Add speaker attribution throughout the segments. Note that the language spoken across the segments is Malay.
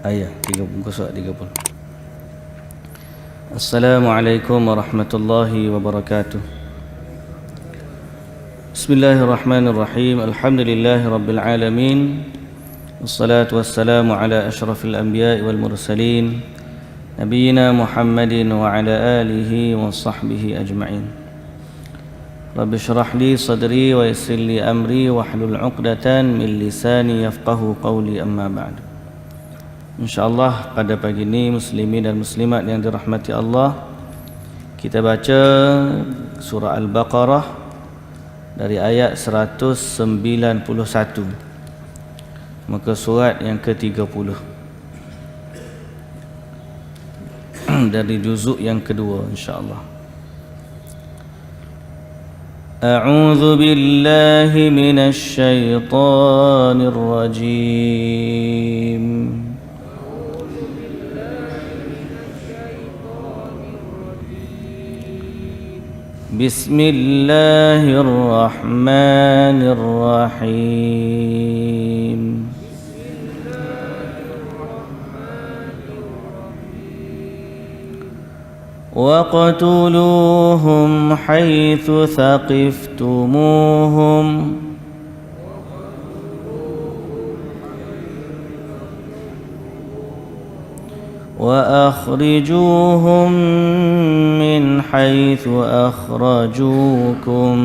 Speaker 1: ayat 30 surat 30. Assalamualaikum warahmatullahi wabarakatuh. Bismillahirrahmanirrahim. Alhamdulillahi rabbil alamin. Wassalatu wassalamu ala asyrafil anbiya'i wal mursalin nabiyyina Muhammadin wa ala alihi wa sahbihi ajma'in. Rabbi syrah li sadri wa yassir li amri wahlul 'uqdatan min lisani yafqahu qawli, amma ba'du. InsyaAllah pada pagi ini muslimin dan muslimat yang dirahmati Allah, kita baca surah Al-Baqarah dari ayat 191, maka surat yang ke-30 dari juzuk yang kedua, insyaAllah. A'udzu billahi minasy syaithanir rajim. Bismillahirrahmanirrahim. وَاقْتُلُوهُمْ حَيْثُ ثَقِفْتُمُوهُمْ وَأَخْرِجُوهُمْ مِنْ حَيْثُ أَخْرَجُوكُمْ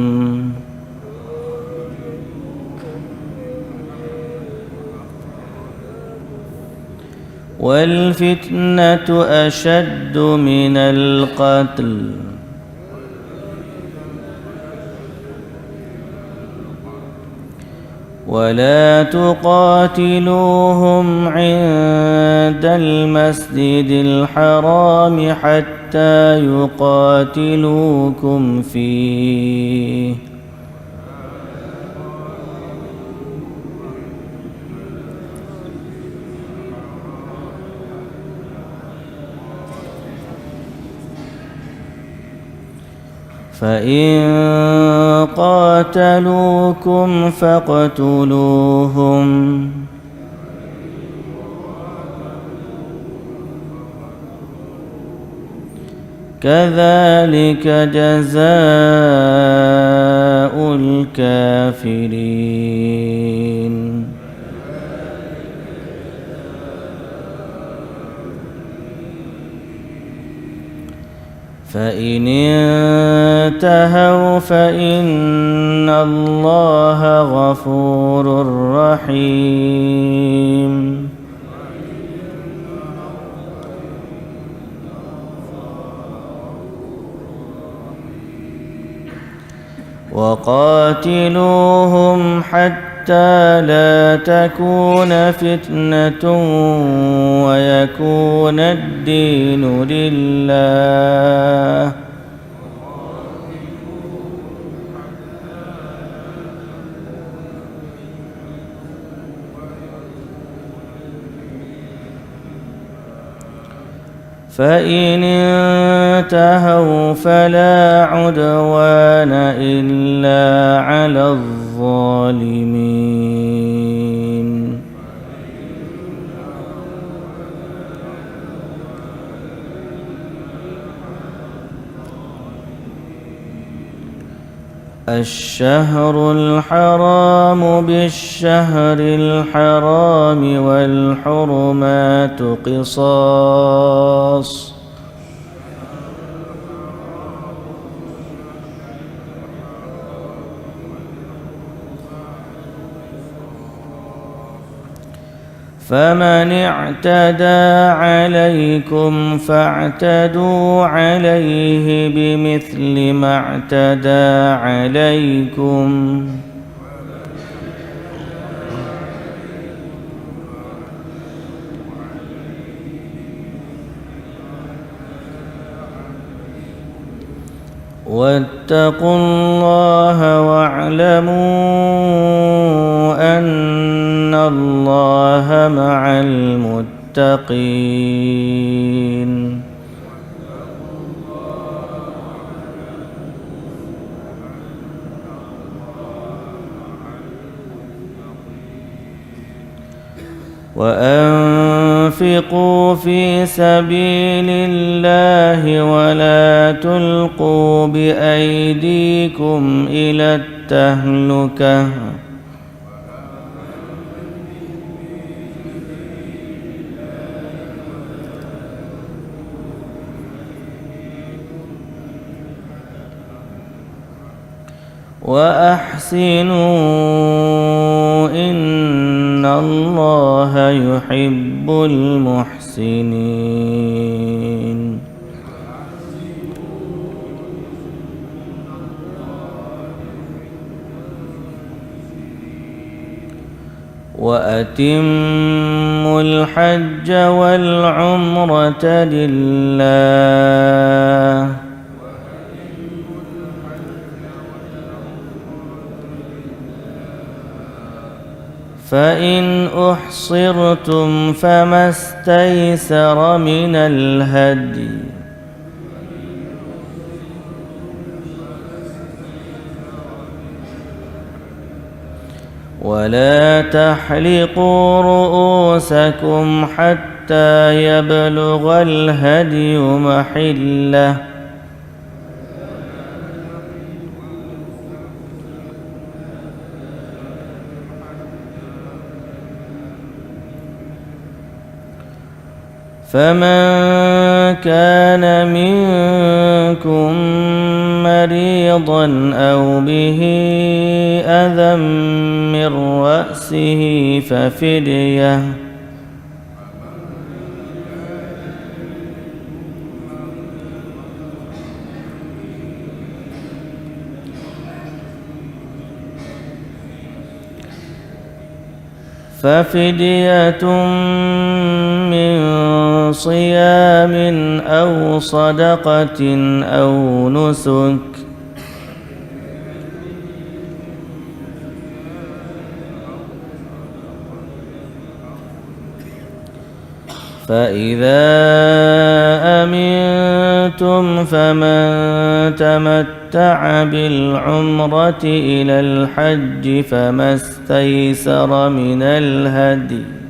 Speaker 1: وَالْفِتْنَةُ أَشَدُّ مِنَ الْقَتْلِ ولا تقاتلوهم عند المسجد الحرام حتى يقاتلوكم فيه فإن قاتلوكم فاقتلوهم كذلك جزاء الكافرين فإن انتهوا فإن الله غفور رحيم وقاتلوهم حتى لا تكون فتنة ويكون الدين لله فإن انتهوا فلا عدوان إلا على الظالمين الشهر الحرام بالشهر الحرام والحرمات قصاص فمن اعتدى عليكم فاعتدوا عليه بمثل ما اعتدى عليكم واتقوا الله واعلموا أن الله مع المتقين وأنفقوا وأنفقوا في سبيل الله ولا تلقوا بأيديكم إلى التهلكة وأحسنوا إن الله يحب المحسنين وأتموا الحج والعمرة لله فإن أحصرتم فما استيسر من الهدي ولا تحلقوا رؤوسكم حتى يبلغ الهدي محله فمن كان منكم مريضا أو به أذى من رأسه ففدية من صيام أو صدقة أو نسك فإذا أمنتم فمن تمتع بالعمرة إلى الحج فما استيسر من الهدي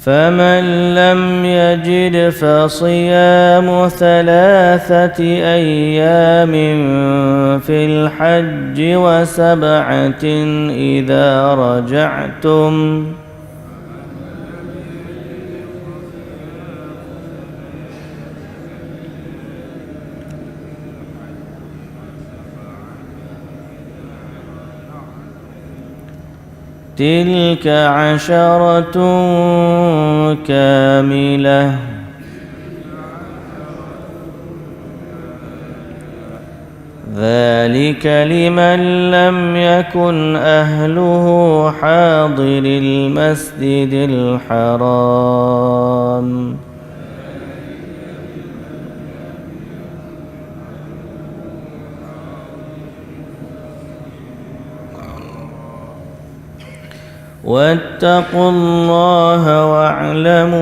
Speaker 1: فمن لم يجد فصيام 3 أيام في الحج و7 إذا رجعتم تلك 10 كاملة ذلك لمن لم يكن أهله حاضر المسجد الحرام واتقوا الله واعلموا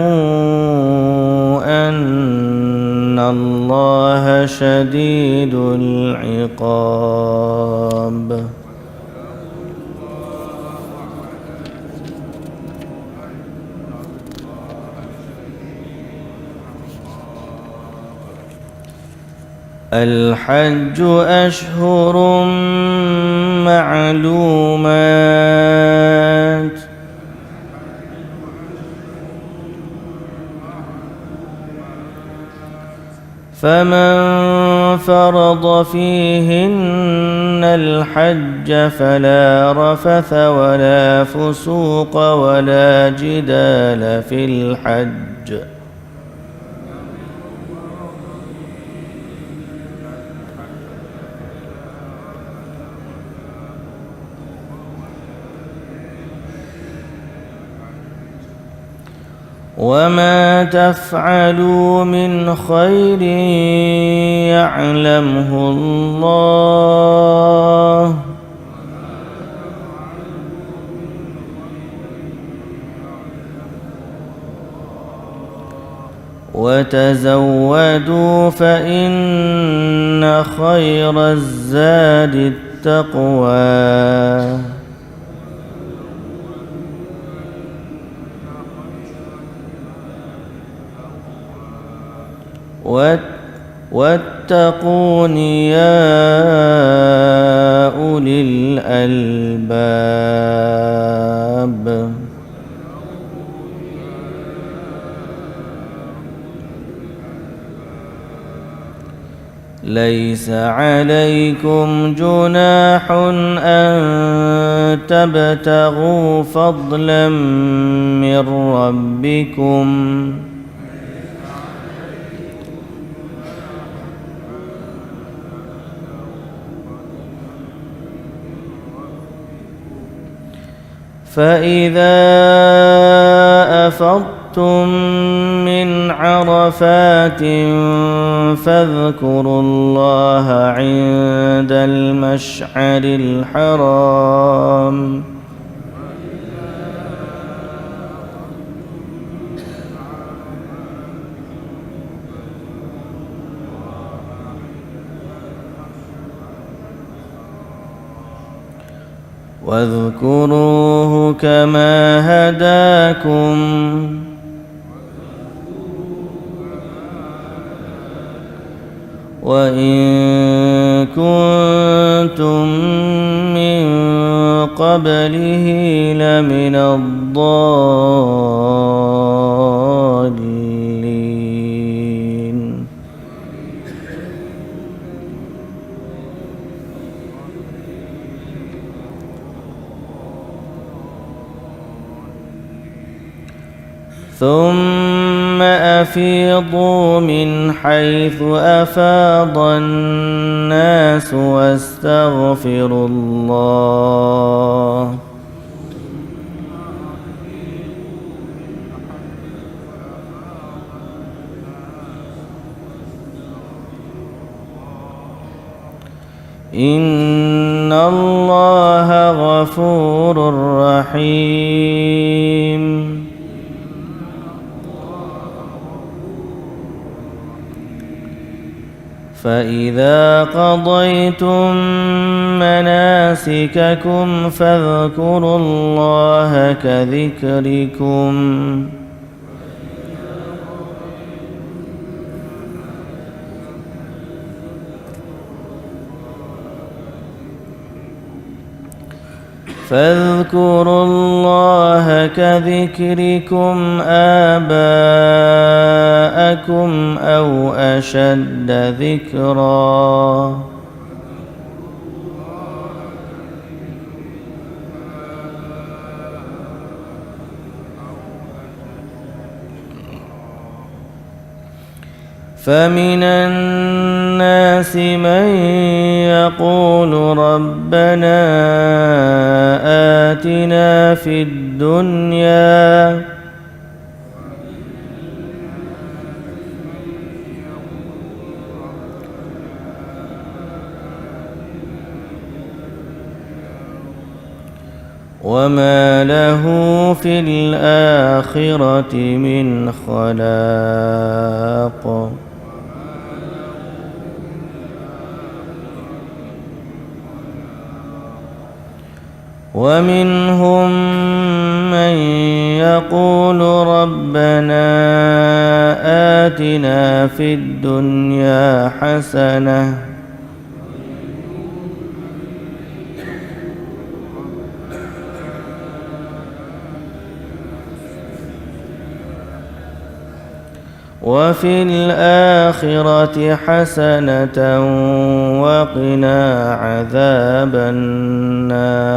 Speaker 1: أن الله شديد العقاب الحج أشهر معلومات فمن فرض فيهن الحج فلا رفث ولا فسوق ولا جدال في الحج وما تفعلوا من خير يعلمه الله وتزودوا فإن خير الزاد التقوى واتقون يا أولي الألباب ليس عليكم جناح أن تبتغوا فضلا من ربكم فإذا أفضتم من عرفات فاذكروا الله عند المشعر الحرام واذكروه كما هداكم وإن كنتم من قبله لمن الضالين ثم أفيضوا من حيث أفاض الناس واستغفروا الله إن الله غفور رحيم فإذا قضيتم مناسككم فاذكروا الله كذكركم فاذكروا الله كذكركم آباءكم أو أشد ذكرا فمن الناس من يقول ربنا آتنا في الدنيا وما له في الآخرة من خلاق ومنهم من يقول ربنا آتنا في الدنيا حسنة وفي الآخرة حسنة وقنا عذاب النار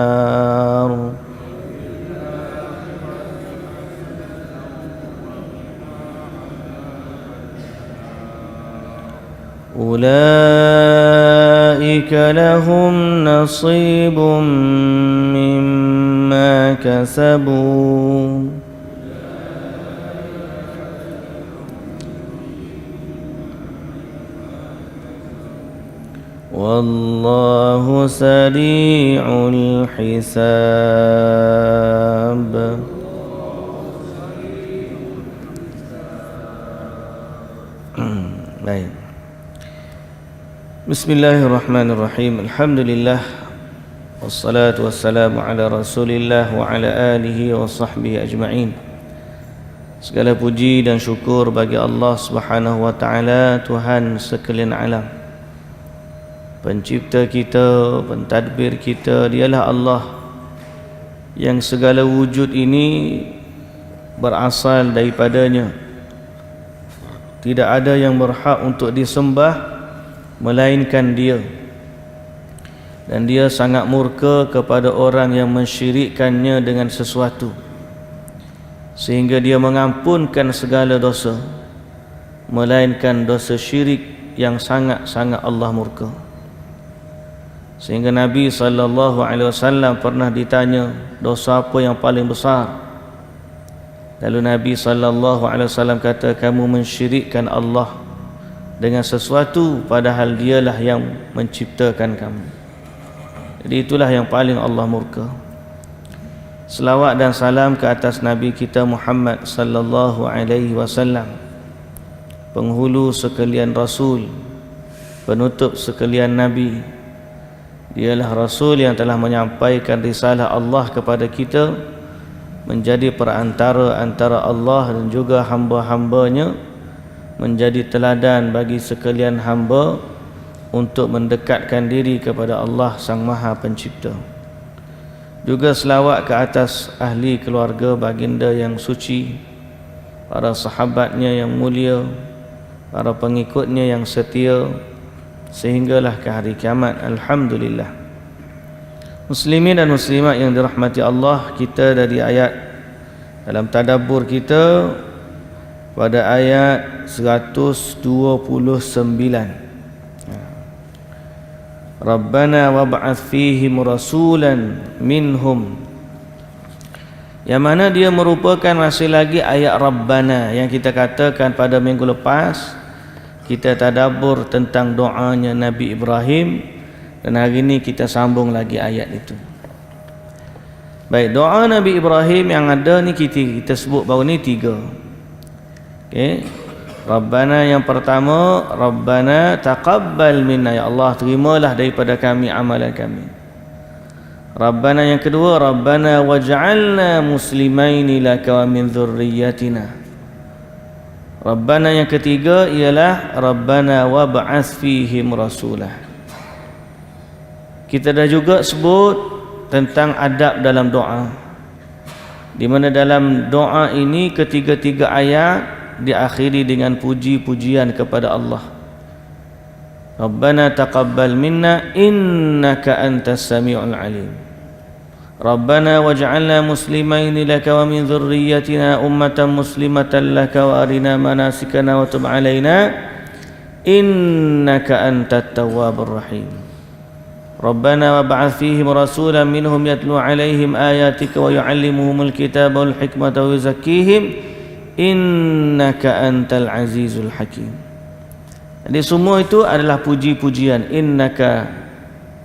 Speaker 1: أولئك لهم نصيب مما كسبوا والله سريع الحساب Baik. Bismillahirrahmanirrahim. Alhamdulillah wassalatu wassalamu ala Rasulillah wa ala alihi wa sahbihi ajma'in. Segala puji dan syukur bagi Allah Subhanahu wa taala, Tuhan sekalian alam. Pencipta kita, pentadbir kita, dialah Allah yang segala wujud ini berasal daripadanya. Tidak ada yang berhak untuk disembah melainkan Dia. Dan Dia sangat murka kepada orang yang mensyirikkannya dengan sesuatu, sehingga Dia mengampunkan segala dosa melainkan dosa syirik yang sangat-sangat Allah murka. Sehingga Nabi SAW pernah ditanya, dosa apa yang paling besar? Lalu Nabi SAW kata, kamu mensyirikkan Allah dengan sesuatu padahal Dialah yang menciptakan kamu. Jadi itulah yang paling Allah murka. Selawat dan salam ke atas Nabi kita Muhammad sallallahu alaihi wasallam, penghulu sekalian Rasul, penutup sekalian Nabi. Dialah Rasul yang telah menyampaikan risalah Allah kepada kita, menjadi perantara antara Allah dan juga hamba-hambanya, menjadi teladan bagi sekalian hamba untuk mendekatkan diri kepada Allah Sang Maha Pencipta. Juga selawat ke atas ahli keluarga baginda yang suci, para sahabatnya yang mulia, para pengikutnya yang setia, sehinggalah ke hari kiamat. Alhamdulillah. Muslimin dan muslimat yang dirahmati Allah, kita dari ayat dalam tadabbur kita pada ayat 129. Rabbana wab'ath fihim rasulan minhum, yang mana dia merupakan masih lagi ayat Rabbana yang kita katakan pada minggu lepas. Kita tadabbur tentang doanya Nabi Ibrahim, dan hari ini kita sambung lagi ayat itu. Baik, doa Nabi Ibrahim yang ada ni kita sebut baru ni 3. Okay. Rabbana yang pertama, Rabbana taqabbal minna, ya Allah terimalah daripada kami amalan kami. Rabbana yang kedua, Rabbana waj'alna muslimaini laka wa min dzurriyyatina. Rabbana yang ketiga ialah Rabbana wab'ats fihim rasulah. Kita dah juga sebut tentang adab dalam doa, di mana dalam doa ini ketiga-tiga ayat diakhiri dengan puji-pujian kepada Allah. Rabbana taqabbal minna innaka antas sami'ul alim. Rabbana waj'alna muslimaini laka wa min dzurriyyatina ummatan muslimatan laka wa arina manasikana wa tub 'alaina innaka antat tawwabur rahim. Rabbana wab'ath fihim rasulan minhum yatlu 'alaihim ayatika wa yu'allimuhumul kitaba wal hikmata wa yuzakkihim innaka antal azizul hakim. Jadi semua itu adalah puji-pujian. Innaka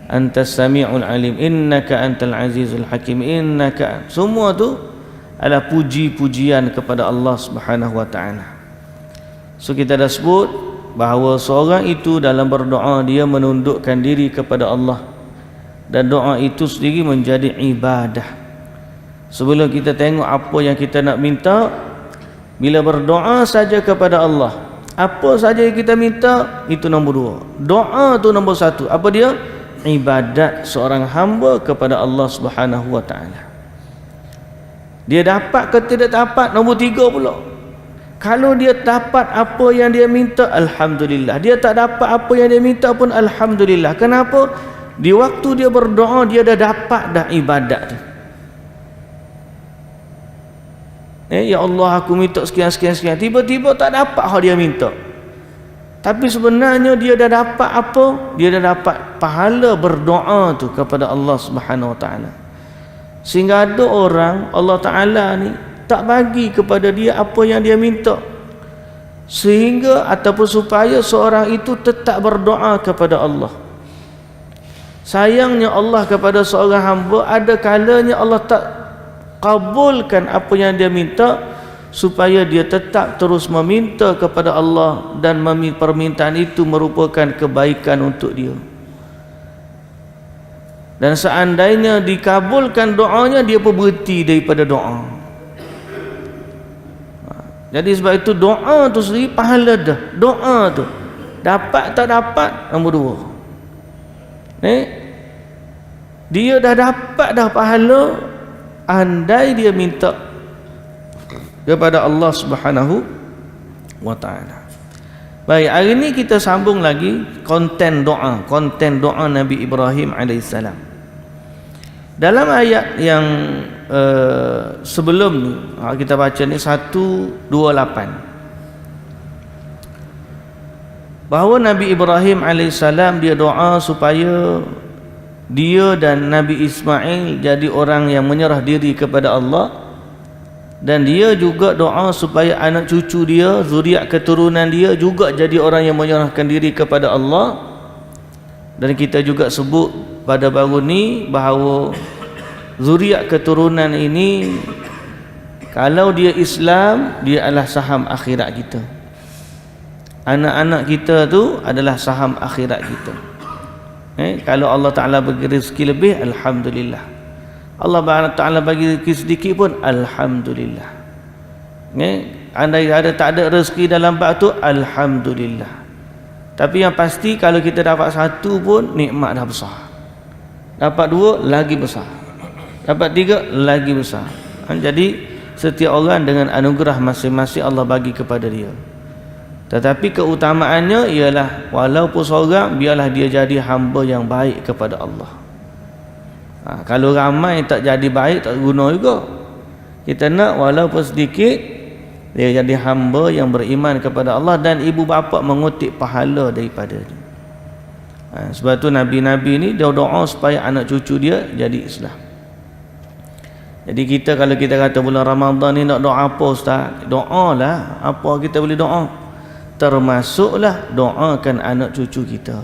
Speaker 1: antas sami'ul alim, innaka antal azizul hakim, innaka, semua itu adalah puji-pujian kepada Allah Subhanahu wa taala. So kita dah sebut bahawa seorang itu dalam berdoa dia menundukkan diri kepada Allah, dan doa itu sendiri menjadi ibadah. Sebelum kita tengok apa yang kita nak minta, bila berdoa saja kepada Allah, apa saja yang kita minta, itu nombor 2. Doa tu nombor 1. Apa dia? Ibadat seorang hamba kepada Allah Subhanahu wa taala. Dia dapat ke tidak dapat, nombor 3 pula. Kalau dia dapat apa yang dia minta, alhamdulillah. Dia tak dapat apa yang dia minta pun alhamdulillah. Kenapa? Di waktu dia berdoa, dia dah dapat dah ibadat tu. Ya Allah, aku minta sekian. Tiba-tiba tak dapat hal dia minta. Tapi sebenarnya dia dah dapat apa? Dia dah dapat pahala berdoa tu kepada Allah Subhanahu wa taala. Sehingga ada orang Allah Taala ni tak bagi kepada dia apa yang dia minta, sehingga ataupun supaya seorang itu tetap berdoa kepada Allah. Sayangnya Allah kepada seorang hamba, ada kalanya Allah tak kabulkan apa yang dia minta, supaya dia tetap terus meminta kepada Allah dan permintaan itu merupakan kebaikan untuk dia. Dan seandainya dikabulkan doanya, dia pun berhenti daripada doa. Jadi sebab itu doa tu sendiri pahala dah. Doa tu dapat tak dapat nombor dua. Dia dah dapat dah pahala andai dia minta kepada Allah Subhanahu wa taala. Baik, hari ini kita sambung lagi konten doa Nabi Ibrahim alaihissalam. Dalam ayat yang sebelum ni kita baca ni 128, bahawa Nabi Ibrahim alaihissalam dia doa supaya dia dan Nabi Ismail jadi orang yang menyerah diri kepada Allah, dan dia juga doa supaya anak cucu dia, zuriat keturunan dia juga jadi orang yang menyerahkan diri kepada Allah. Dan kita juga sebut pada baru ni bahawa zuriat keturunan ini, kalau dia Islam, dia adalah saham akhirat kita. Anak-anak kita tu adalah saham akhirat kita. Kalau Allah Ta'ala bagi rezeki lebih, alhamdulillah. Allah Ta'ala bagi rezeki sedikit pun, alhamdulillah. Andai ada tak ada rezeki dalam bab tu, alhamdulillah. Tapi yang pasti kalau kita dapat satu pun, nikmat dah besar. Dapat dua, lagi besar. Dapat tiga, lagi besar. Jadi setiap orang dengan anugerah masing-masing Allah bagi kepada dia. Tetapi keutamaannya ialah walaupun seorang, biarlah dia jadi hamba yang baik kepada Allah. Kalau ramai tak jadi baik, tak guna juga. Kita nak walaupun sedikit dia jadi hamba yang beriman kepada Allah, dan ibu bapa mengutip pahala daripada dia. Sebab tu Nabi-Nabi ni dia doa supaya anak cucu dia jadi Islam. Jadi kita kalau kita kata bulan Ramadan ni nak doa apa ustaz? Doalah apa kita boleh doa. Termasuklah doakan anak cucu kita.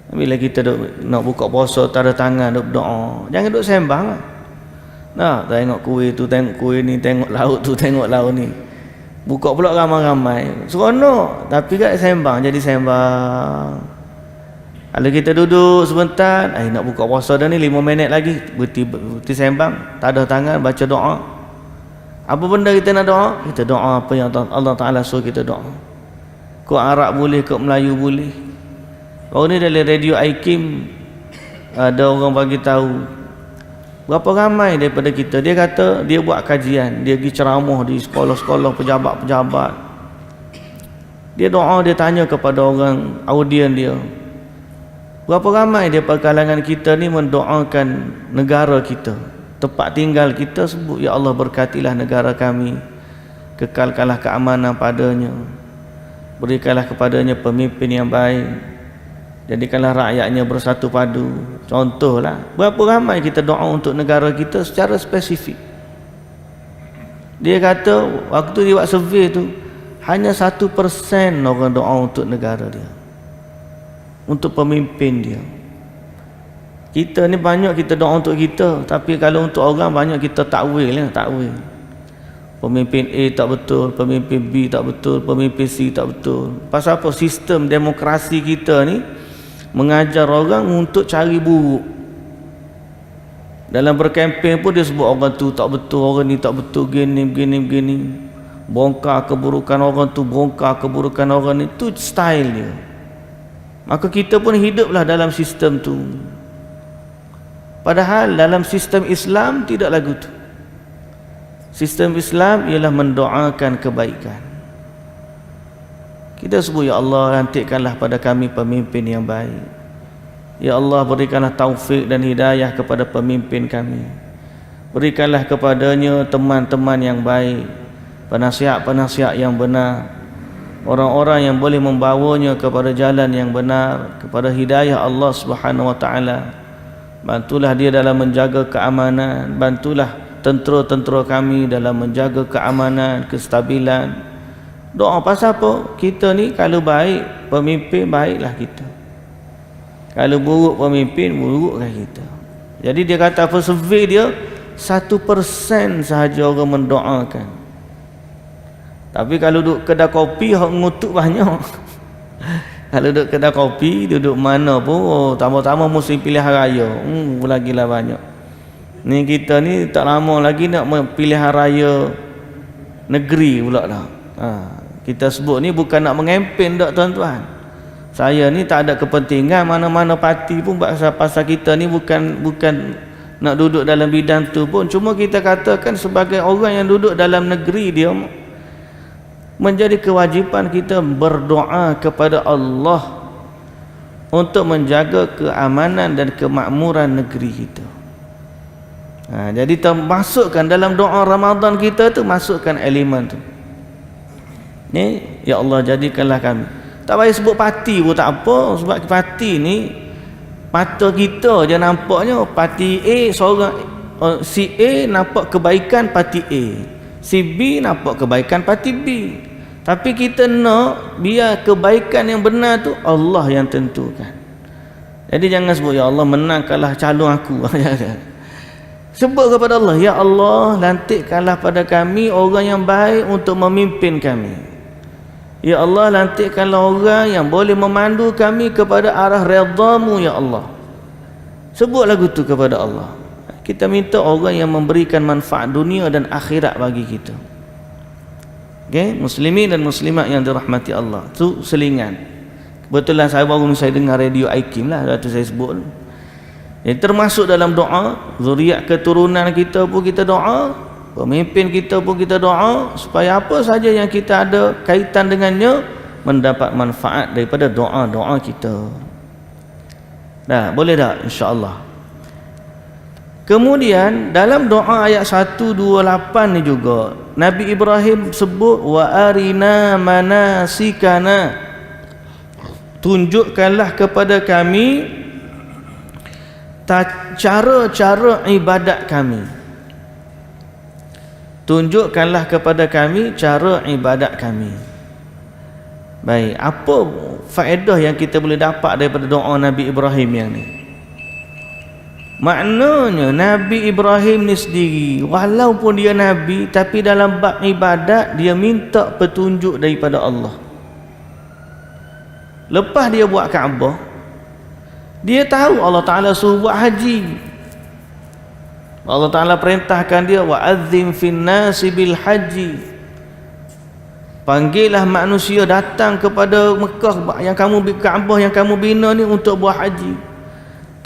Speaker 1: Bila kita nak buka puasa, tak ada tangan duk doa, jangan duk sembang lah. Nah, tengok kuih tu, tengok kuih ni, tengok laut tu, tengok laut ni. Buka pula ramai-ramai, seronok, tapi kat sembang, jadi sembang. Kalau kita duduk sebentar, nak buka puasa dah ni 5 minit lagi, berhenti sembang, tak ada tangan, baca doa. Apa benda kita nak doa? Kita doa apa yang Allah Ta'ala suruh kita doa. Kau Arab boleh, kau Melayu boleh. Baru ni dari radio IKIM ada orang bagi tahu berapa ramai daripada kita. Dia kata dia buat kajian, dia pergi ceramah di sekolah-sekolah, pejabat-pejabat. Dia doa, dia tanya kepada orang audien dia, berapa ramai daripada kalangan kita ni mendoakan negara kita, tempat tinggal kita, sebut ya Allah berkatilah negara kami, kekalkanlah keamanan padanya, berikanlah kepadanya pemimpin yang baik, jadikanlah rakyatnya bersatu padu. Contohlah, berapa ramai kita doa untuk negara kita secara spesifik. Dia kata waktu dia buat survey tu, hanya 1% orang doa untuk negara dia, untuk pemimpin dia. Kita ni banyak kita doa untuk kita, tapi kalau untuk orang banyak kita takwil lah, takwil. Pemimpin A tak betul, pemimpin B tak betul, pemimpin C tak betul. Pasal apa? Sistem demokrasi kita ni mengajar orang untuk cari buruk. Dalam berkempen pun dia sebut orang tu tak betul, orang ni tak betul, begini. Bongkar keburukan orang tu, bongkar keburukan orang ni, tu style dia. Maka kita pun hiduplah dalam sistem tu. Padahal dalam sistem Islam tidak lagu tu. Sistem Islam ialah mendoakan kebaikan. Kita sebut ya Allah, lantikkanlah pada kami pemimpin yang baik. Ya Allah, berikanlah taufik dan hidayah kepada pemimpin kami. Berikanlah kepadanya teman-teman yang baik, penasihat-penasihat yang benar, orang-orang yang boleh membawanya kepada jalan yang benar, kepada hidayah Allah Subhanahu wa taala. Bantulah dia dalam menjaga keamanan, bantulah tentera-tentera kami dalam menjaga keamanan, kestabilan. Doa pasal apa? Kita ni kalau baik pemimpin, baiklah kita. Kalau buruk pemimpin, buruklah kita. Jadi dia kata apa, survey dia 1% sahaja orang mendoakan. Tapi kalau duduk kedai kopi hok ngutuk banyak. Kalau duduk kedai kopi, duduk mana pun, oh, tambah-tambah musim pilihan raya. Lagilah banyak. Ni kita ni tak lama lagi nak pilihan raya negeri pula dah. Kita sebut ni bukan nak mengempen dak tuan-tuan. Saya ni tak ada kepentingan mana-mana parti pun pasal kita ni bukan nak duduk dalam bidang tu pun. Cuma kita katakan sebagai orang yang duduk dalam negeri dia, menjadi kewajipan kita berdoa kepada Allah untuk menjaga keamanan dan kemakmuran negeri kita. Jadi masukkan dalam doa Ramadan kita tu, masukkan elemen tu. Ni, ya Allah jadikanlah kami. Tak payah sebut parti pun tak apa, sebab parti ni mata kita je nampaknya parti A seorang, si A nampak kebaikan parti A, si B nampak kebaikan parti B. Tapi kita nak biar kebaikan yang benar tu Allah yang tentukan. Jadi jangan sebut ya Allah menangkanlah calon aku. Sebut kepada Allah, ya Allah lantikkanlah pada kami orang yang baik untuk memimpin kami. Ya Allah lantikkanlah orang yang boleh memandu kami kepada arah redha-Mu ya Allah. Sebut lagu tu kepada Allah. Kita minta orang yang memberikan manfaat dunia dan akhirat bagi kita. Okay? Muslimin dan muslimat yang dirahmati Allah. Tu selingan. Kebetulan saya baru saya dengar radio IKIM lah, waktu saya sebut. Termasuk dalam doa, zuriat keturunan kita pun kita doa, pemimpin kita pun kita doa, supaya apa saja yang kita ada kaitan dengannya mendapat manfaat daripada doa-doa kita. Dah, boleh tak? InsyaAllah. Kemudian dalam doa ayat 128 ni juga Nabi Ibrahim sebut wa arina manasikana, tunjukkanlah kepada kami cara-cara ibadat kami. Tunjukkanlah kepada kami cara ibadat kami. Baik, apa faedah yang kita boleh dapat daripada doa Nabi Ibrahim yang ni? Maknanya Nabi Ibrahim ni sendiri walaupun dia Nabi, tapi dalam bab ibadat dia minta petunjuk daripada Allah. Lepas dia buat Kaabah, dia tahu Allah Ta'ala suruh buat haji. Allah Ta'ala perintahkan dia wa'adzim fin nasi bil haji, panggillah manusia datang kepada Mekah yang kamu Kaabah yang kamu bina ni untuk buat haji.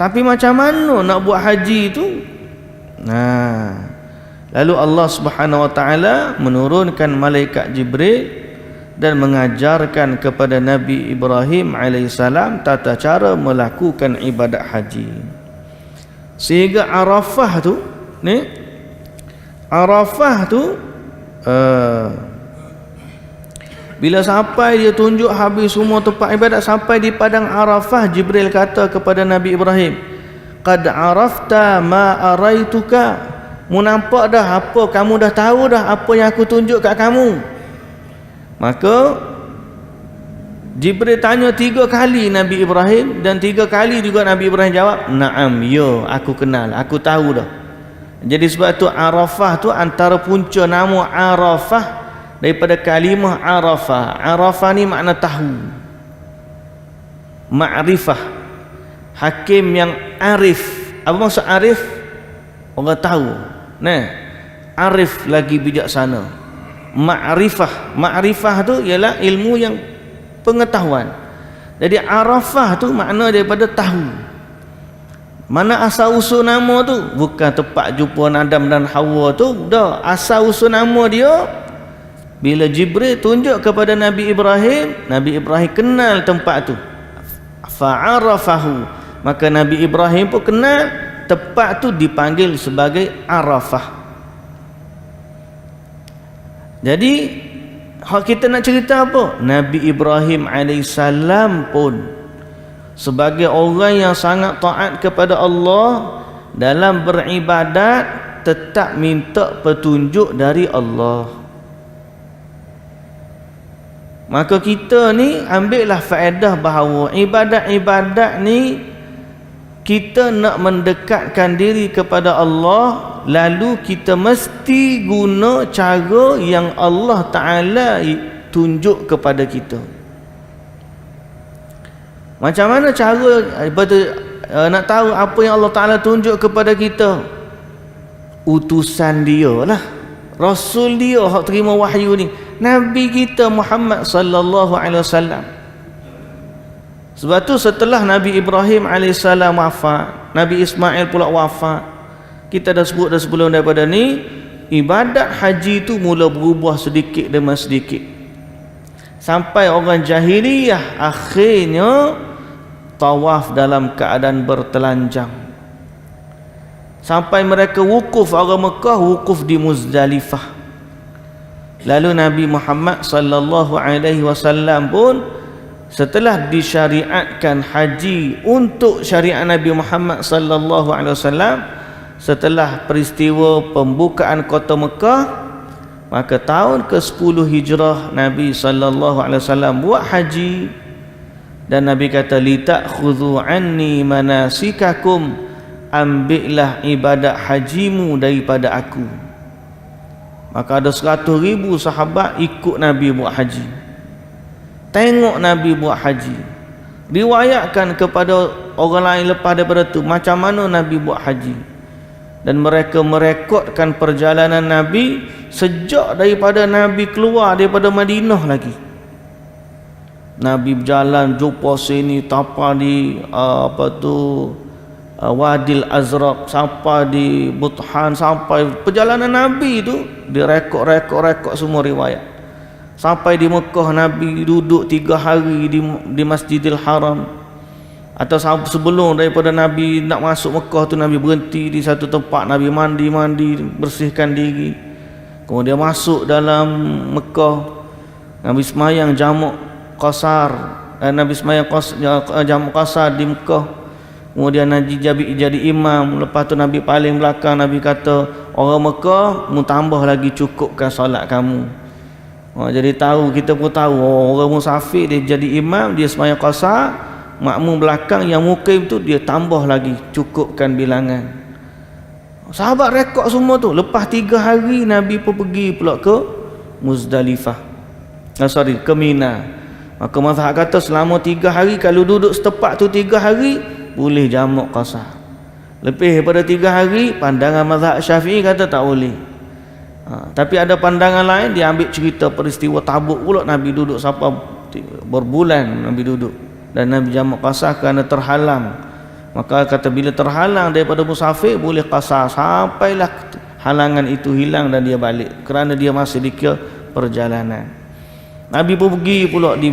Speaker 1: Tapi macam mana nak buat haji tu? Lalu Allah Subhanahu Wa Ta'ala menurunkan malaikat Jibril dan mengajarkan kepada Nabi Ibrahim alaihissalam tata cara melakukan ibadat haji. Sehingga Arafah tu ni, Arafah tu bila sampai dia tunjuk habis semua tempat ibadat, sampai di padang Arafah, Jibril kata kepada Nabi Ibrahim, qad arafta ma araituka, mu nampak dah apa, kamu dah tahu dah apa yang aku tunjuk kat kamu. Maka Jibril tanya 3 kali Nabi Ibrahim, dan 3 kali juga Nabi Ibrahim jawab, na'am, ya, aku kenal, aku tahu dah. Jadi sebab tu Arafah tu antara punca nama Arafah daripada kalimah Arafah. Arafah ni makna tahu, ma'rifah, hakim yang arif. Apa maksud arif? Orang tahu. Arif lagi bijaksana. Ma'rifah, ma'rifah tu ialah ilmu yang pengetahuan. Jadi Arafah tu makna daripada tahu. Mana asal usul nama tu? Bukan tempat jumpa Adam dan Hawa tu dah. Asal usul nama dia bila Jibril tunjuk kepada Nabi Ibrahim, Nabi Ibrahim kenal tempat tu. Fa'arafahu, maka Nabi Ibrahim pun kenal tempat tu dipanggil sebagai Arafah. Jadi kita nak cerita apa? Nabi Ibrahim alaihissalam pun sebagai orang yang sangat taat kepada Allah dalam beribadat, tetap minta petunjuk dari Allah. Maka kita ni ambillah faedah bahawa ibadat-ibadat ni kita nak mendekatkan diri kepada Allah, lalu kita mesti guna cara yang Allah Ta'ala tunjuk kepada kita. Macam mana cara nak tahu apa yang Allah Ta'ala tunjuk kepada kita? Utusan dia lah, Rasul dia hak terima wahyu ni, Nabi kita Muhammad sallallahu alaihi wasallam. Sebab tu setelah Nabi Ibrahim alaihissalam wafat, Nabi Ismail pula wafat, kita dah sebut dah sebelum daripada ni, ibadat haji tu mula berubah sedikit demi sedikit, sampai orang jahiliyah akhirnya tawaf dalam keadaan bertelanjang, sampai mereka wukuf, orang Mekah wukuf di Muzdalifah. Lalu Nabi Muhammad sallallahu alaihi wasallam pun setelah disyariatkan haji untuk syariat Nabi Muhammad sallallahu alaihi wasallam, setelah peristiwa pembukaan kota Mekah, maka tahun ke-10 Hijrah Nabi sallallahu alaihi wasallam buat haji. Dan Nabi kata, li ta'khudhu anni manasikakum, ambillah ibadat hajimu daripada aku. Maka ada 100,000 sahabat ikut Nabi buat haji, tengok Nabi buat haji, riwayatkan kepada orang lain lepas daripada tu macam mana Nabi buat haji. Dan mereka merekodkan perjalanan Nabi sejak daripada Nabi keluar daripada Madinah lagi. Nabi berjalan jumpa sini, tapa di Wadil Azraq, sampai di Buthan, sampai perjalanan Nabi tu direkod semua riwayat. Sampai di Mekah Nabi duduk 3 hari di Masjidil Haram. Atau sebelum daripada Nabi nak masuk Mekah tu, Nabi berhenti di satu tempat, Nabi mandi, bersihkan diri. Kemudian masuk dalam Mekah, Nabi semayang jamak qasar, Nabi semayang jamak qasar di Mekah. Kemudian Nabi jadi imam. Lepas tu Nabi paling belakang, Nabi kata, orang Mekah mu tambah lagi cukupkan solat kamu. Jadi tahu, kita pun tahu orang musafir dia jadi imam, dia semayang qasar, makmum belakang yang mukim tu dia tambah lagi cukupkan bilangan. Sahabat rekod semua tu. Lepas 3 hari Nabi pun pergi pula ke Muzdalifah, ke Mina. Maka mazhab kata selama 3 hari, kalau duduk setepak tu 3 hari boleh jamak qasar. Lebih daripada 3 hari, pandangan mazhab Syafi'i kata tak boleh. Tapi ada pandangan lain, dia ambil cerita peristiwa Tabuk pula, Nabi duduk sampai berbulan Nabi duduk, dan Nabi jamak qasar kerana terhalang. Maka kata bila terhalang daripada musafir boleh qasar sampailah halangan itu hilang dan dia balik, kerana dia masih di perjalanan. Nabi pun pergi pula di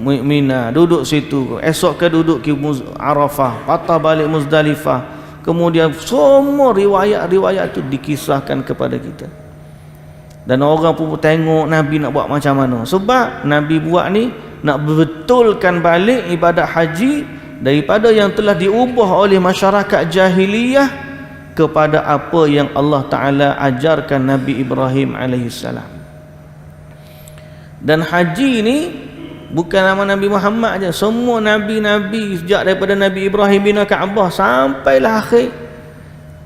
Speaker 1: Mina, duduk situ. Esok ke duduk ke Arafah, patah balik Muzdalifah. Kemudian semua riwayat-riwayat itu dikisahkan kepada kita. Dan orang pun tengok Nabi nak buat macam mana. Sebab Nabi buat ni nak betulkan balik ibadat haji daripada yang telah diubah oleh masyarakat jahiliyah kepada apa yang Allah Ta'ala ajarkan Nabi Ibrahim alaihissalam. Dan haji ni bukan nama Nabi Muhammad aja, semua nabi-nabi sejak daripada Nabi Ibrahim bina Kaabah sampailah akhir,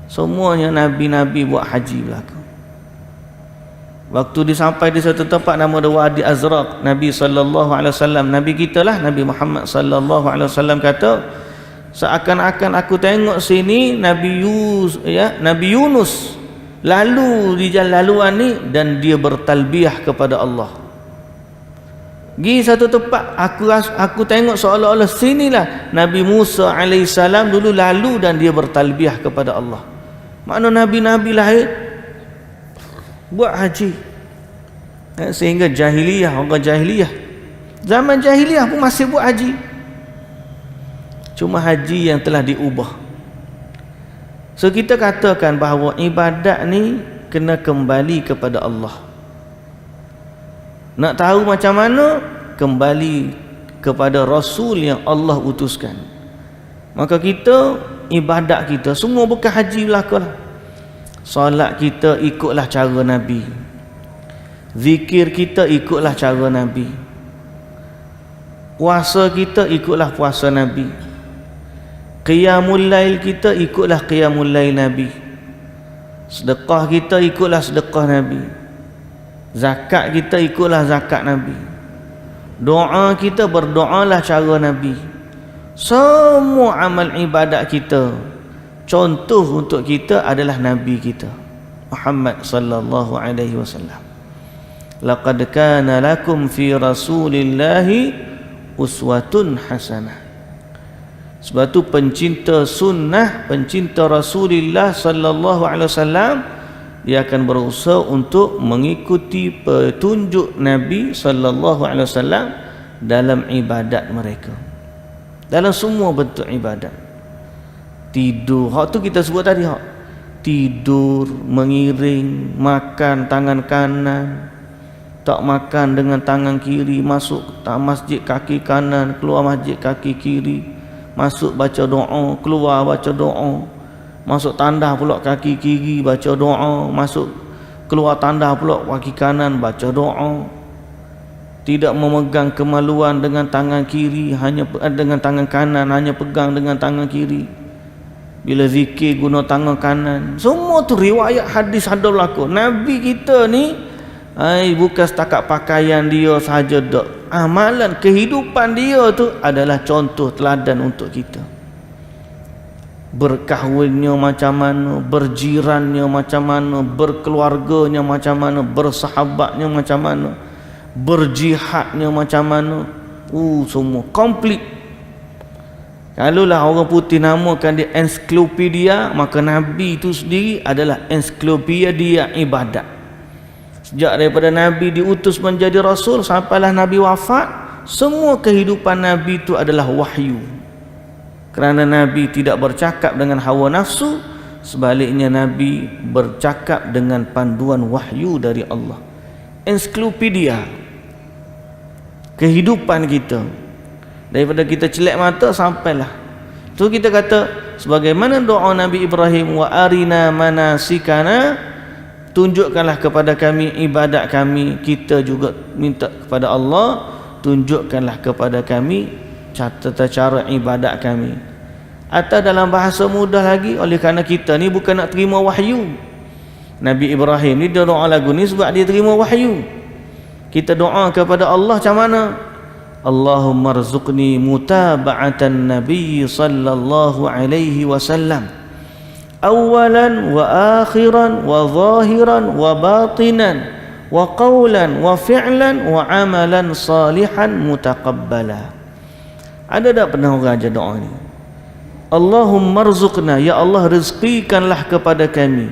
Speaker 1: semuanya nabi-nabi buat haji belaka. Waktu disampai di satu tempat nama dia Wadi Azraq, Nabi sallallahu alaihi wasallam, Nabi kita lah Nabi Muhammad sallallahu alaihi wasallam kata, seakan-akan aku tengok sini Nabi Yunus lalu di jalan laluan ni dan dia bertalbiyah kepada Allah. Pergi satu tempat, aku tengok seolah-olah sinilah Nabi Musa alaihissalam dulu lalu dan dia bertalbiyah kepada Allah. Makna Nabi-Nabi lahir buat haji. Sehingga jahiliyah, orang jahiliyah zaman jahiliyah pun masih buat haji, cuma haji yang telah diubah. So kita katakan bahawa ibadat ni kena kembali kepada Allah. Nak tahu macam mana? Kembali kepada Rasul yang Allah utuskan. Maka kita, ibadat kita semua bukan haji belaka lah. Solat kita ikutlah cara Nabi, zikir kita ikutlah cara Nabi, puasa kita ikutlah puasa Nabi, Qiyamul lail kita ikutlah qiyamul lail Nabi. Sedekah kita ikutlah sedekah Nabi. Zakat kita ikutlah zakat Nabi. Doa kita berdoalah cara Nabi. Semua amal ibadat kita, contoh untuk kita adalah Nabi kita Muhammad sallallahu alaihi wasallam. Laqad kana lakum fi rasulillahi uswatun hasanah. Sebab tu pencinta sunnah, pencinta Rasulullah sallallahu alaihi wasallam, dia akan berusaha untuk mengikuti petunjuk Nabi sallallahu alaihi wasallam dalam ibadat mereka, dalam semua bentuk ibadat. Tidur, hak tu kita sebut tadi, hak tidur mengiring, makan tangan kanan, tak makan dengan tangan kiri, masuk masjid kaki kanan, keluar masjid kaki kiri, masuk baca doa, keluar baca doa, masuk tandas pula kaki kiri baca doa, masuk keluar tandas pula kaki kanan baca doa. Tidak memegang kemaluan dengan tangan kiri, hanya dengan tangan kanan, hanya pegang dengan tangan kiri. Bila zikir guna tangan kanan. Semua tu riwayat hadis ada berlaku. Nabi kita ni bukan setakat pakaian dia sahaja dak. Amalan kehidupan dia tu adalah contoh teladan untuk kita. Berkahwinnya macam mana, berjirannya macam mana, berkeluarganya macam mana, bersahabatnya macam mana, berjihadnya macam mana. Semua komplit. Kalaulah orang putih namakan dia ensiklopedia, maka Nabi itu sendiri adalah ensiklopedia ibadat. Sejak daripada Nabi diutus menjadi Rasul sampailah Nabi wafat, semua kehidupan Nabi itu adalah wahyu. Kerana Nabi tidak bercakap dengan hawa nafsu, sebaliknya Nabi bercakap dengan panduan wahyu dari Allah. Ensiklopedia kehidupan kita, daripada kita celak mata sampailah. Tu kita kata sebagaimana doa Nabi Ibrahim, wa arina manasikana, tunjukkanlah kepada kami ibadat kami. Kita juga minta kepada Allah, tunjukkanlah kepada kami tata cara ibadat kami. Atau dalam bahasa mudah lagi, oleh kerana kita ni bukan nak terima wahyu. Nabi Ibrahim ni dia doa lagu ni sebab dia terima wahyu. Kita doa kepada Allah macam mana? Allahumma rzuqni mutaba'atan Nabi sallallahu alaihi wasallam awalan wa akhiran wa zahiran wa batinan wa qawlan wa fi'lan wa amalan salihan mutaqabbala. Ada tak pernah orang ajar doa ni? Allahumma rzuqna, ya Allah rizqikanlah kepada kami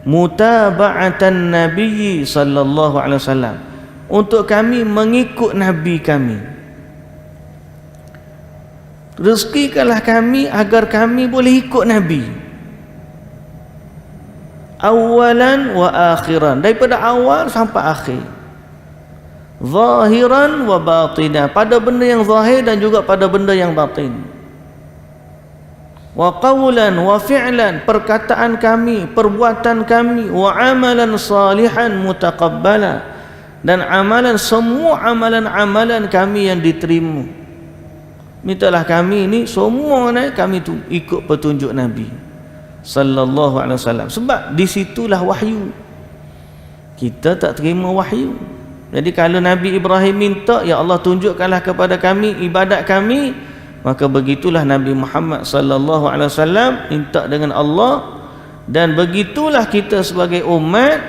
Speaker 1: mutaba'atan Nabi sallallahu alaihi wasallam, untuk kami mengikut Nabi kami. Rezekikanlah kami agar kami boleh ikut Nabi. Awalan wa akhiran, daripada awal sampai akhir. Zahiran wa batinan, pada benda yang zahir dan juga pada benda yang batin. Wa qawlan wa fi'lan, perkataan kami, perbuatan kami. Wa amalan salihan mutaqabbala, dan amalan, semua amalan-amalan kami yang diterima. Mintalah kami ni semua ni kami tu ikut petunjuk Nabi sallallahu alaihi wasallam. Sebab di situlah wahyu. Kita tak terima wahyu. Jadi kalau Nabi Ibrahim minta, ya Allah tunjukkanlah kepada kami ibadat kami, maka begitulah Nabi Muhammad sallallahu alaihi wasallam minta dengan Allah, dan begitulah kita sebagai umat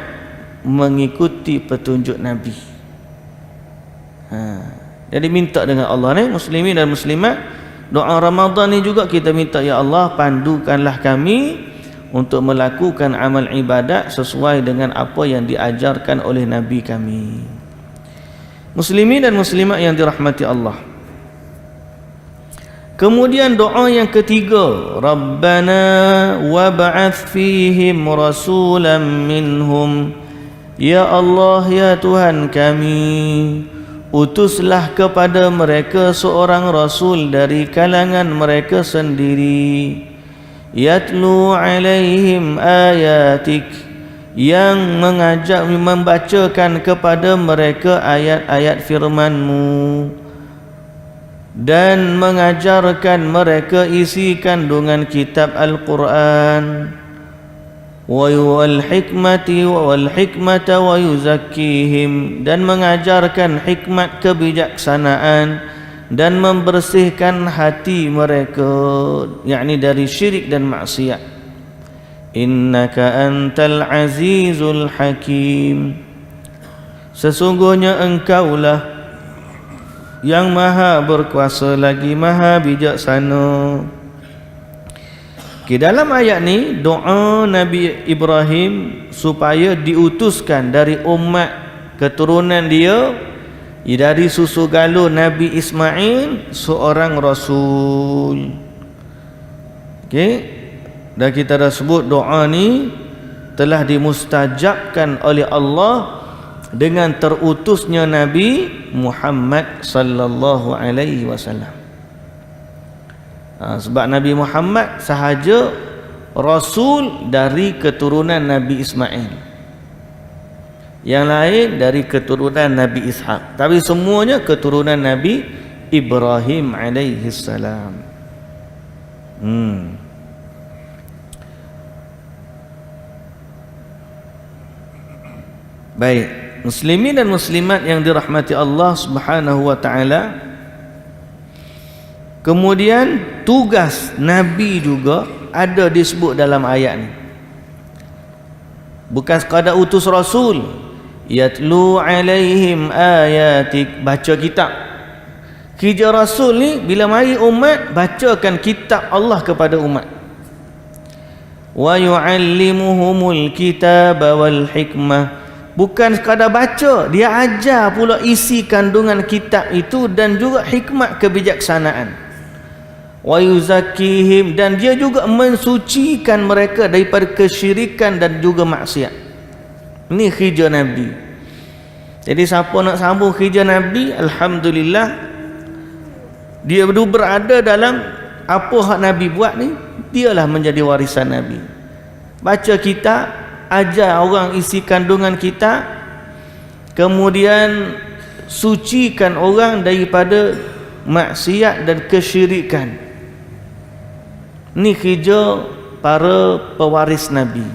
Speaker 1: mengikuti petunjuk Nabi. Jadi minta dengan Allah ni, muslimin dan muslimat, doa Ramadan ni juga kita minta, ya Allah pandukanlah kami untuk melakukan amal ibadat sesuai dengan apa yang diajarkan oleh Nabi kami. Muslimin dan muslimat yang dirahmati Allah. Kemudian doa yang ketiga, Rabbana wab'ath fihim rasulan minhum, ya Allah ya Tuhan kami, utuslah kepada mereka seorang rasul dari kalangan mereka sendiri, yatlu alaihim ayatik, yang mengajak, membacakan kepada mereka ayat-ayat firman-Mu, dan mengajarkan mereka isi kandungan kitab Al-Quran, wal hikmata wa yuzakkihim, dan mengajarkan hikmat kebijaksanaan dan membersihkan hati mereka, yakni dari syirik dan maksiat. Innaka antal azizul hakim, sesungguhnya engkaulah yang maha berkuasa lagi maha bijaksana. Dalam ayat ni doa Nabi Ibrahim supaya diutuskan dari umat keturunan dia dari susu galur Nabi Ismail seorang rasul. Okey, dan kita dah sebut doa ni telah dimustajabkan oleh Allah dengan terutusnya Nabi Muhammad sallallahu alaihi wasallam. Sebab Nabi Muhammad sahaja rasul dari keturunan Nabi Ismail, yang lain dari keturunan Nabi Ishaq, tapi semuanya keturunan Nabi Ibrahim alaihi salam. Baik, muslimin dan muslimat yang dirahmati Allah Subhanahu wa taala, kemudian tugas Nabi juga ada disebut dalam ayat ni. Bukan sekadar utus rasul, yatlu alaihim ayatik, baca kitab. Kerja rasul ni bila mari umat, bacakan kitab Allah kepada umat. Wa yuallimuhumul kitaba wal hikmah, bukan sekadar baca, dia ajar pula isi kandungan kitab itu dan juga hikmat kebijaksanaan. Wa yuzakkihim, dan dia juga mensucikan mereka daripada kesyirikan dan juga maksiat. Ini kerja Nabi. Jadi siapa nak sambung kerja Nabi, alhamdulillah, dia berada dalam apa hak Nabi buat ni, dialah menjadi warisan Nabi. Baca kitab, ajar orang isi kandungan kitab, kemudian sucikan orang daripada maksiat dan kesyirikan. Ini kerja para pewaris Nabi.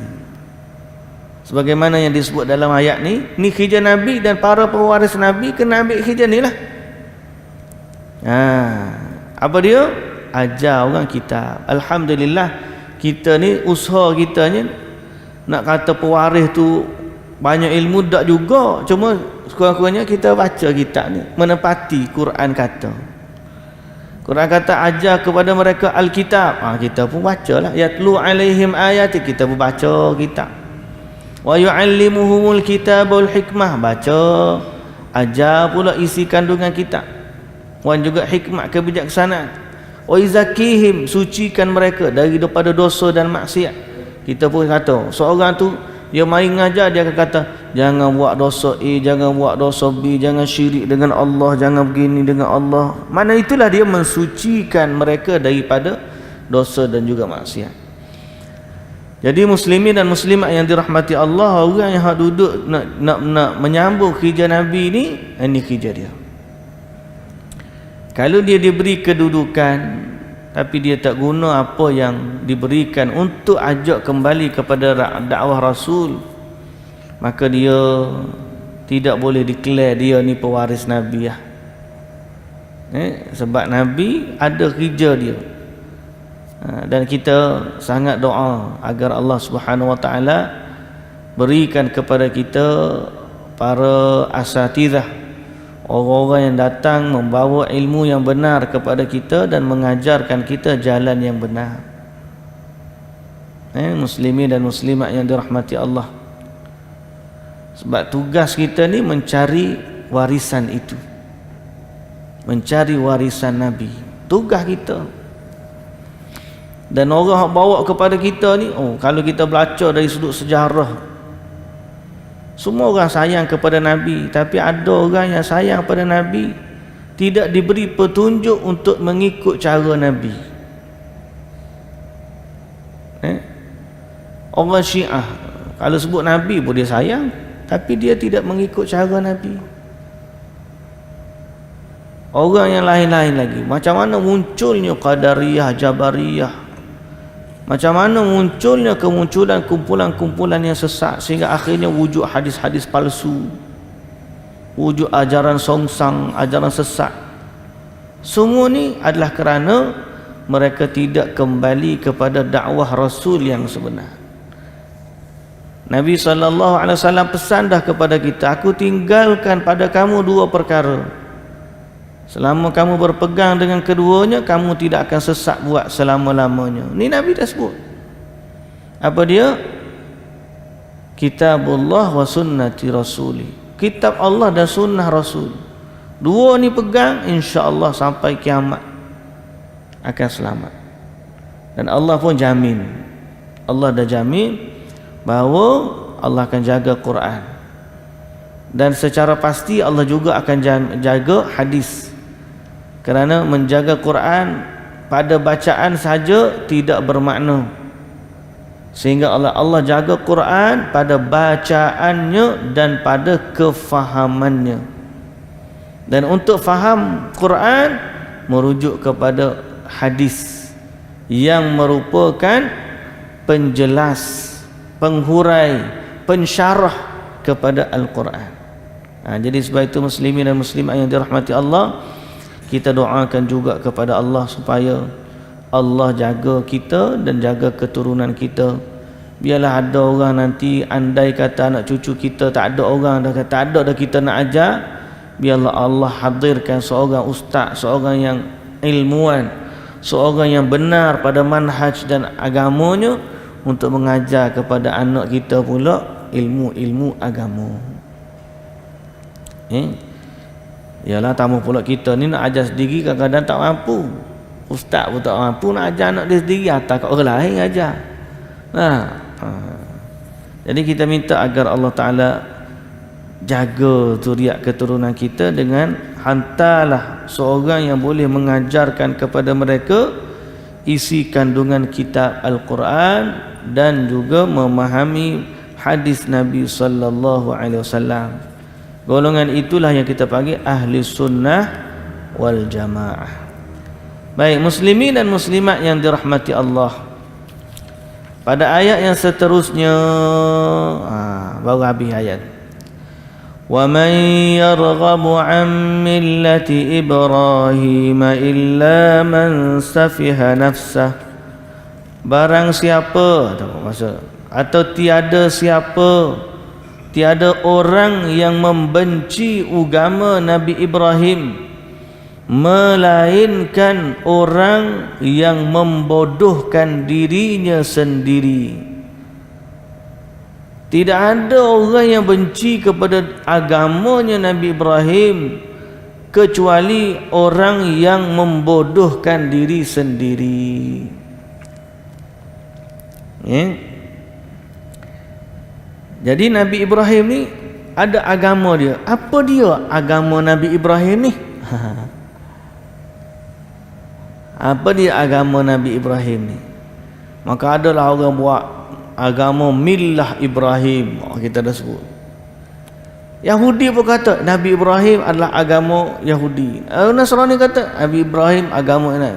Speaker 1: Sebagaimana yang disebut dalam ayat ni, ini kerja Nabi dan para pewaris Nabi kena ambil kerja ni lah. Apa dia? Ajar orang kitab. Alhamdulillah, kita ni usaha kita ni nak kata pewaris tu banyak ilmu tak juga, cuma sekurang-kurangnya kita baca kitab ni, menepati Quran kata. Quran kata ajar kepada mereka Alkitab, kita pun bacalah. Yatlu alaihim ayati, kita pun baca kitab. Wa yuallimuhumul kitaba wal hikmah, baca, ajar pula isi kandungan kitab dan juga hikmat kebijaksanaan. Wa yuzakkihim, sucikan mereka daripada dosa dan maksiat. Kita pun kata seorang tu dia mari ngajar, dia akan kata jangan buat dosa A, jangan buat dosa B, jangan syirik dengan Allah, jangan begini dengan Allah. Mana itulah dia mensucikan mereka daripada dosa dan juga maksiat. Jadi muslimin dan muslimat yang dirahmati Allah, orang yang duduk nak menyambung kerja Nabi ni, ini kerja dia. Kalau dia diberi kedudukan tapi dia tak guna apa yang diberikan untuk ajak kembali kepada dakwah Rasul, maka dia tidak boleh declare dia ni pewaris Nabi lah. Sebab Nabi ada kerja dia. Dan kita sangat doa agar Allah Subhanahu wa taala berikan kepada kita para asatidzah, orang-orang yang datang membawa ilmu yang benar kepada kita dan mengajarkan kita jalan yang benar. Muslimin dan muslimat yang dirahmati Allah, sebab tugas kita ni mencari warisan itu, mencari warisan Nabi, tugas kita. Dan orang bawa kepada kita ni, kalau kita belajar dari sudut sejarah, semua orang sayang kepada Nabi, tapi ada orang yang sayang kepada Nabi tidak diberi petunjuk untuk mengikut cara Nabi. Orang Syiah kalau sebut Nabi pun dia sayang, tapi dia tidak mengikut cara Nabi. orang yang lain-lain lagi. Macam mana munculnya Qadariyah, Jabariyah, macam mana munculnya kemunculan kumpulan-kumpulan yang sesat, sehingga akhirnya wujud hadis-hadis palsu, wujud ajaran songsang, ajaran sesat. Semua ni adalah kerana mereka tidak kembali kepada dakwah Rasul yang sebenar. Nabi SAW pesan dah kepada kita, aku tinggalkan pada kamu dua perkara. Selama kamu berpegang dengan keduanya, kamu tidak akan sesat buat selama-lamanya. Ni Nabi dah sebut. Apa dia? Kitabullah wa sunnati rasuli. Kitab Allah dan sunnah Rasul. Dua ni pegang, insya-Allah sampai kiamat akan selamat. Dan Allah pun jamin. Allah dah jamin bahawa Allah akan jaga Quran, dan secara pasti Allah juga akan jaga hadis, kerana menjaga Quran pada bacaan saja tidak bermakna, sehingga Allah jaga Quran pada bacaannya dan pada kefahamannya. Dan untuk faham Quran merujuk kepada hadis yang merupakan penjelas, penghurai, pensyarah kepada Al-Quran. Jadi sebab itu muslimin dan muslimat yang dirahmati Allah, kita doakan juga kepada Allah supaya Allah jaga kita dan jaga keturunan kita. Biarlah ada orang nanti, andai kata anak cucu kita tak ada orang dah kata tak ada dah kita nak ajar, biarlah Allah hadirkan seorang ustaz, seorang yang ilmuwan, seorang yang benar pada manhaj dan agamanya, untuk mengajar kepada anak kita pula ilmu-ilmu agama. Yalah, tamu pula kita ni nak ajar sendiri kadang-kadang tak mampu. Ustaz pun tak mampu nak ajar anak dia sendiri, atas kat orang lain ajar. Jadi kita minta agar Allah Ta'ala jaga zuriat keturunan kita dengan hantarlah seorang yang boleh mengajarkan kepada mereka isi kandungan kitab Al-Quran dan juga memahami hadis Nabi sallallahu alaihi wasallam. Golongan itulah yang kita panggil ahli sunnah wal jamaah. Baik muslimin dan muslimat yang dirahmati Allah, pada ayat yang seterusnya, baru habis ayat. Wa man yarghabu an millati Ibrahim illa man safiha nafsah. Barang siapa, atau tiada siapa, tiada orang yang membenci agama Nabi Ibrahim melainkan orang yang membodohkan dirinya sendiri. Tidak ada orang yang benci kepada agamanya Nabi Ibrahim kecuali orang yang membodohkan diri sendiri. Jadi Nabi Ibrahim ni ada agama dia. Apa dia agama Nabi Ibrahim ni? Apa dia agama Nabi Ibrahim ni? Maka adalah orang buat agama millah Ibrahim. Kita dah sebut. Yahudi pun kata Nabi Ibrahim adalah agama Yahudi. Nasrani kata Nabi Ibrahim agama ini.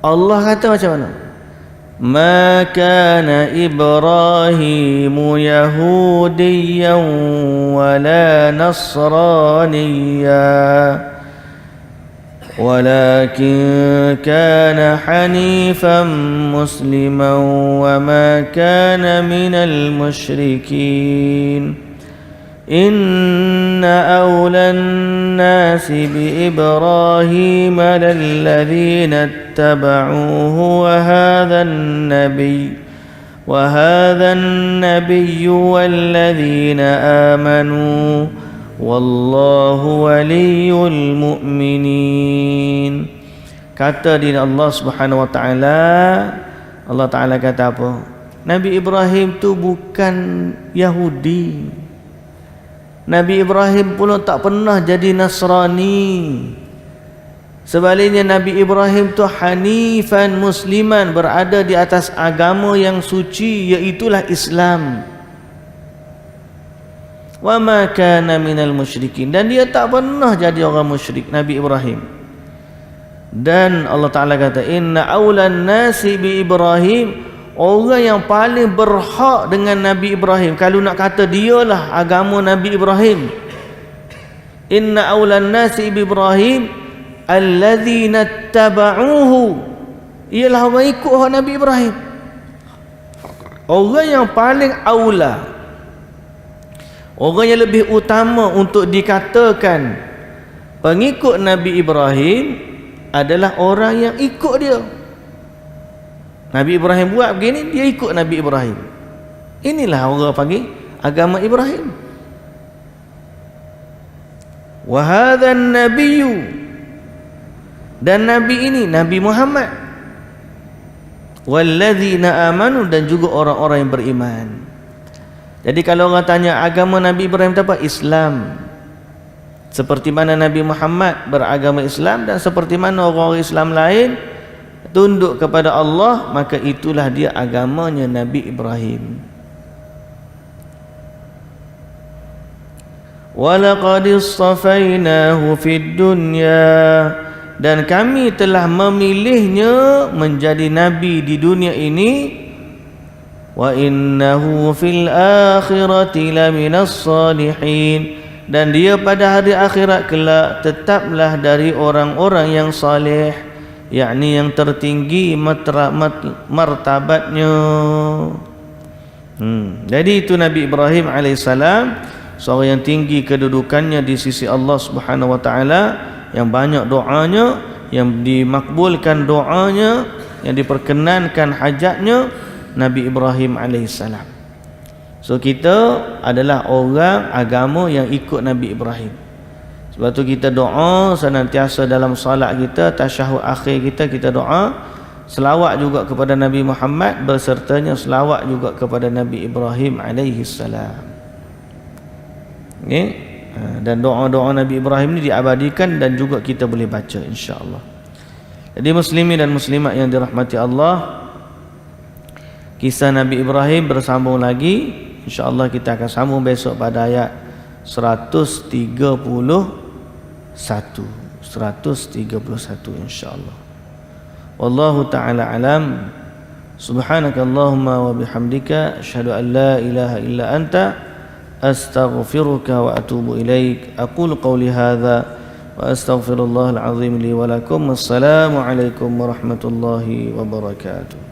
Speaker 1: Allah kata macam mana? Ma kana Ibrahim Yahudiyyan wala Nasraniyyan ولكن كان حنيفا مسلما وما كان من المشركين إن أولى الناس بإبراهيم للذين اتبعوه وهذا النبي والذين آمنوا Wallahu waliyul mu'minin. Kata di Allah Subhanahu wa taala, Allah Taala kata apa? Nabi Ibrahim tu bukan Yahudi. Nabi Ibrahim pun tak pernah jadi Nasrani. Sebaliknya Nabi Ibrahim tu hanifan musliman, berada di atas agama yang suci, iaitulah Islam. wa ma kana minal musyrikin, dan dia tak pernah jadi orang musyrik, Nabi Ibrahim. Dan Allah Ta'ala kata, inna awlan nasi bi Ibrahim, orang yang paling berhak dengan Nabi Ibrahim, kalau nak kata dialah agama Nabi Ibrahim, inna awlan nasi bi Ibrahim alladzina taba'uhu, ialah orang ikut Nabi Ibrahim. Orang yang paling aula, orang yang lebih utama untuk dikatakan pengikut Nabi Ibrahim adalah orang yang ikut dia. Nabi Ibrahim buat begini, dia ikut Nabi Ibrahim. Inilah orang panggil agama Ibrahim. Wa hadzan nabiyyu, dan Nabi ini Nabi Muhammad, walladzina amanu, dan juga orang-orang yang beriman. Jadi kalau orang tanya agama Nabi Ibrahim itu apa? Islam. Seperti mana Nabi Muhammad beragama Islam, dan seperti mana orang-orang Islam lain tunduk kepada Allah, maka itulah dia agamanya Nabi Ibrahim. Walaqad istafainahu fid dunya, dan kami telah memilihnya menjadi nabi di dunia ini. Wa innahu fil akhirati laminas salihin, dan dia pada hari akhirat kelak tetaplah dari orang-orang yang saleh, yakni yang tertinggi martabatnya. Jadi itu Nabi Ibrahim alaihissalam, seorang yang tinggi kedudukannya di sisi Allah Subhanahu wa taala, yang banyak doanya, yang dimakbulkan doanya, yang diperkenankan hajatnya, Nabi Ibrahim alaihissalam. So kita adalah orang agama yang ikut Nabi Ibrahim. Sebab tu kita doa senantiasa dalam salat kita, tasyahud akhir kita doa selawat juga kepada Nabi Muhammad, bersertanya selawat juga kepada Nabi Ibrahim alaihissalam. Okay? Dan doa-doa Nabi Ibrahim ini diabadikan dan juga kita boleh baca insya-Allah. Jadi muslimin dan muslimat yang dirahmati Allah, kisah Nabi Ibrahim bersambung lagi. InsyaAllah kita akan sambung besok pada ayat 131 insyaAllah. Wallahu ta'ala alam. Subhanakallahumma wa bihamdika asyhadu an la ilaha illa anta astaghfiruka wa atubu ilaik. Aqulu qawli hadha wa astaghfirullahal azim li wa lakum. Wassalamu alaikum warahmatullahi wabarakatuh.